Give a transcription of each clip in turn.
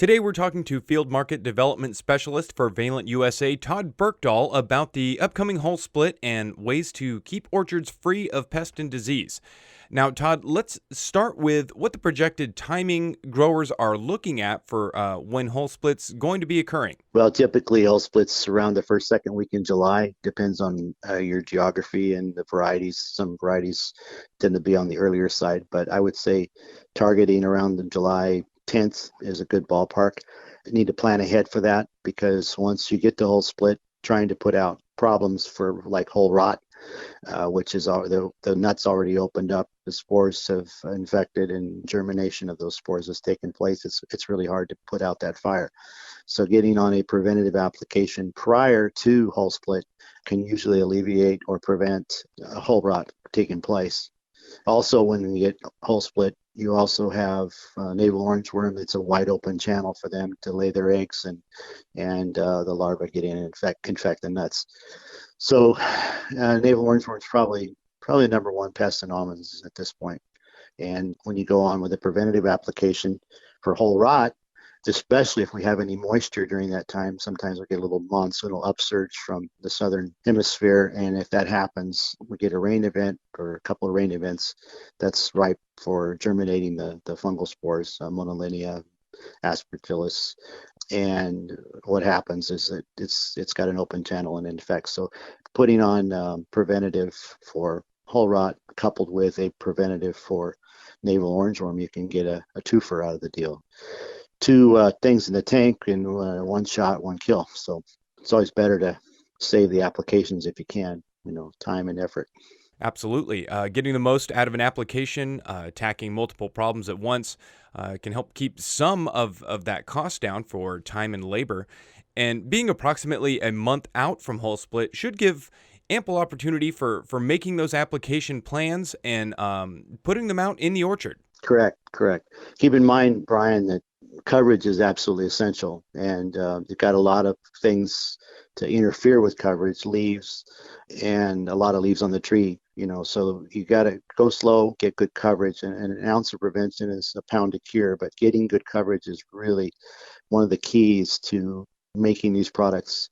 Today we're talking to Field Market Development Specialist for Valent U.S.A, Todd Burkdoll, about the upcoming hull split and ways to keep orchards free of pest and disease. Now, Todd, let's start with what the projected timing growers are looking at for when hull splits going to be occurring. Well, typically hull splits around the first, second week in July. Depends on your geography and the varieties. Some varieties tend to be on the earlier side, but I would say targeting around the July 10th is a good ballpark. You need to plan ahead for that because once you get the hull split, trying to put out problems for like hull rot, which is the nuts already opened up, the spores have infected, and germination of those spores has taken place. It's really hard to put out that fire. So getting on a preventative application prior to hull split can usually alleviate or prevent hull rot taking place. Also, when you get hull split, you also have navel orangeworm. It's a wide open channel for them to lay their eggs, and the larvae get in and infect the nuts. So navel orangeworm is probably the number one pest in almonds at this point. And when you go on with a preventative application for hull rot, especially if we have any moisture during that time, sometimes we get a little monsoonal upsurge from the southern hemisphere. And if that happens, we get a rain event or a couple of rain events, that's ripe for germinating the fungal spores, monolinia, aspergillus. And what happens is that it's got an open channel and infects. So putting on preventative for hull rot coupled with a preventative for navel orangeworm, you can get a twofer out of the deal. Two things in the tank and one shot, one kill. So it's always better to save the applications if you can, time and effort. Absolutely. Getting the most out of an application, attacking multiple problems at once can help keep some of that cost down for time and labor. And being approximately a month out from hull split should give ample opportunity for making those application plans and putting them out in the orchard. Correct. Keep in mind, Brian, that coverage is absolutely essential, and you've got a lot of things to interfere with coverage, leaves, and a lot of leaves on the tree. So you got to go slow, get good coverage, and an ounce of prevention is a pound of cure. But getting good coverage is really one of the keys to making these products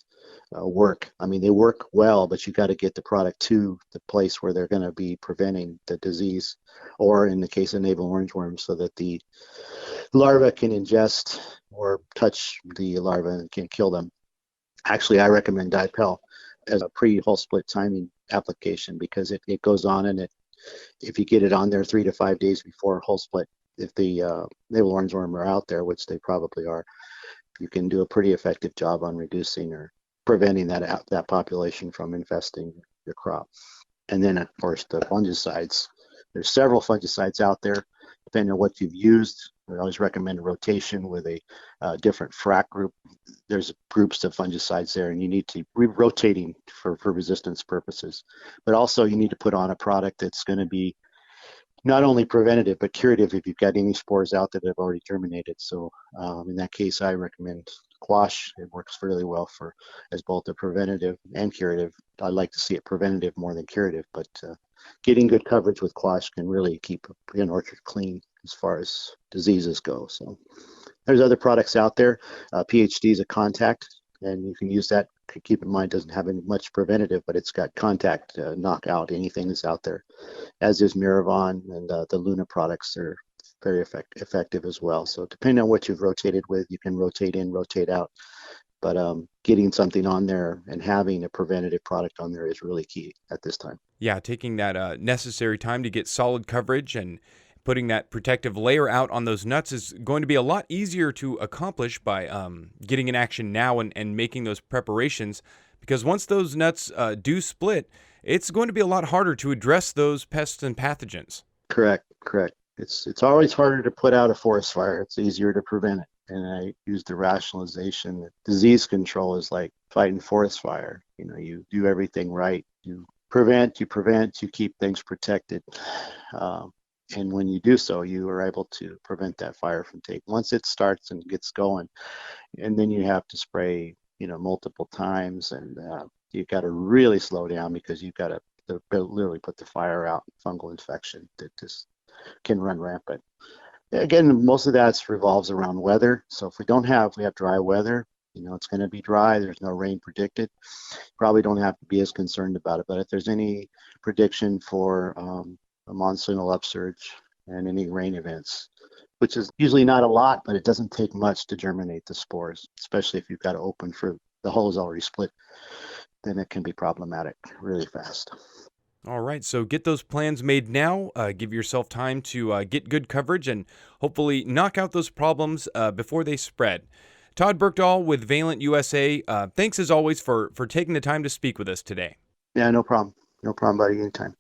work. I mean, they work well, but you got to get the product to the place where they're going to be preventing the disease, or in the case of navel orangeworm, so that the larva can ingest or touch the larva and can kill them. Actually, I recommend DiPel as a pre-hull split timing application because it goes on, and if you get it on there 3 to 5 days before hull split, if the navel orangeworm are out there, which they probably are, you can do a pretty effective job on reducing or preventing that population from infesting your crop. And then, of course, the fungicides. There's several fungicides out there, depending on what you've used. I always recommend a rotation with a different frac group. There's groups of fungicides there, and you need to be rotating for resistance purposes. But also, you need to put on a product that's going to be not only preventative, but curative if you've got any spores out that have already germinated. So in that case, I recommend Quash. It works really well as both a preventative and curative. I'd like to see it preventative more than curative, but getting good coverage with Quash can really keep an orchard clean as far as diseases go. So there's other products out there. PhD is a contact, and you can use that. Keep in mind, it doesn't have any much preventative, but it's got contact to knock out anything that's out there, as is Miravon, and the Luna products are very effective as well. So depending on what you've rotated with, you can rotate in, rotate out. But getting something on there and having a preventative product on there is really key at this time. Yeah, taking that necessary time to get solid coverage and putting that protective layer out on those nuts is going to be a lot easier to accomplish by getting in action now and making those preparations, because once those nuts do split, it's going to be a lot harder to address those pests and pathogens. Correct. It's always harder to put out a forest fire. It's easier to prevent it. And I use the rationalization that disease control is like fighting forest fire. You do everything right. You prevent, you keep things protected. And when you do so, you are able to prevent that fire from taking. Once it starts and gets going, and then you have to spray, multiple times, and you've got to really slow down because you've got to literally put the fire out. Fungal infection that just can run rampant. Again, most of that revolves around weather. So if we have dry weather, it's going to be dry. There's no rain predicted. Probably don't have to be as concerned about it. But if there's any prediction for a monsoonal upsurge and any rain events, which is usually not a lot, but it doesn't take much to germinate the spores, especially if you've got to open for the hole is already split, then it can be problematic really fast. All right, so get those plans made now. Give yourself time to get good coverage and hopefully knock out those problems before they spread. Todd Burkdoll with Valent U.S.A. Thanks as always for taking the time to speak with us today. Yeah, no problem. No problem, buddy. Anytime.